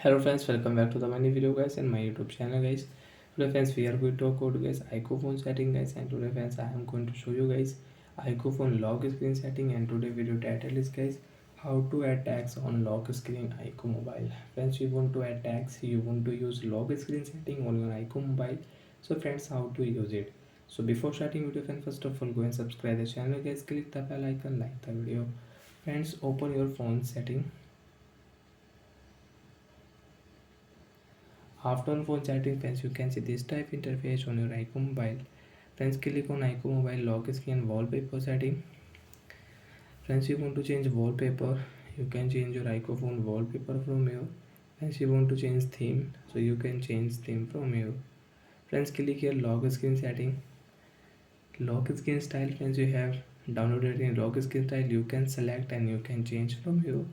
Hello friends, welcome back to the many video guys and my YouTube channel guys. Today friends we are going to talk about guys iqoo phone setting guys, and today friends I am going to show you guys iqoo phone lock screen setting. And today video title is guys how to add tags on lock screen iqoo mobile. Friends, you want to add tags, you want to use lock screen setting on your iqoo mobile. So friends, how to use it? So before starting video friends, first of all go and subscribe the channel guys, click the bell icon, like the video. Friends, open your phone setting. After on phone setting friends, you can see this type interface on your iqoo mobile. Friends, click on iqoo mobile lock screen wallpaper setting. Friends, you want to change wallpaper, you can change your iqoo phone wallpaper from here. Friends, you want to change theme, so you can change theme from here. Friends, click here lock screen setting. Lock screen style, friends, you have downloaded in lock screen style, you can select and you can change from here.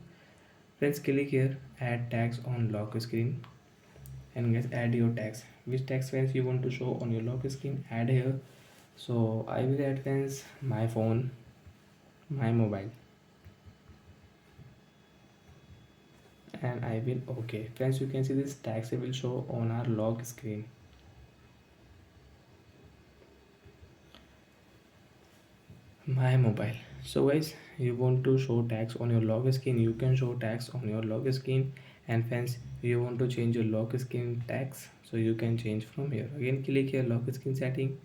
Friends, click here add tags on lock screen, and guys add your tags, which tags friends you want to show on your lock screen, add here. So I will add friends my phone, my mobile, and I will okay. Friends, you can see this tags will show on our lock screen. My mobile. So guys, you want to show tags on your lock screen, you can show tags on your lock screen. And friends, you want to change your lock screen tags, so you can change from here. Again click here lock screen setting,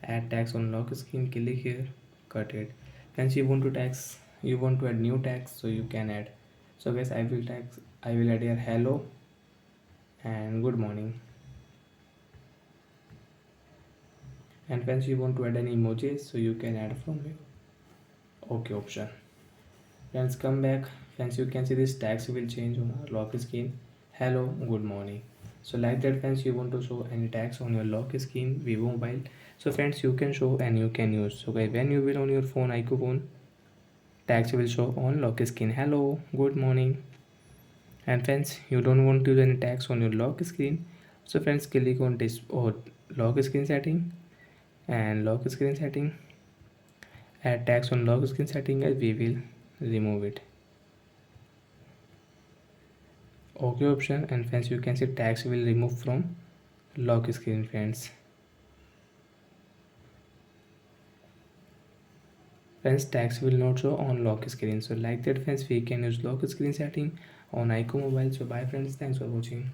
add tags on lock screen, click here, cut it. Friends, you want to tags, you want to add new tags, so you can add. So guys, I will add here hello and good morning. And friends, you want to add any emojis, so you can add from here. Okay option. Friends, come back. Friends, you can see this tags will change on our lock screen. Hello, good morning. So like that friends, you want to show any tags on your lock screen Vivo mobile. So friends, you can show and you can use. So guys, when you will on your phone iqoo phone, tags will show on lock screen. Hello, good morning. And friends, you don't want to use any tags on your lock screen. So friends, click on this or lock screen setting, and lock screen setting, add tags on lock screen setting, as we will remove it. Okay option, and friends, you can see tags will remove from lock screen friends. Friends, tags will not show on lock screen. So like that friends, we can use lock screen setting on iqoo mobile. So bye friends, thanks for watching.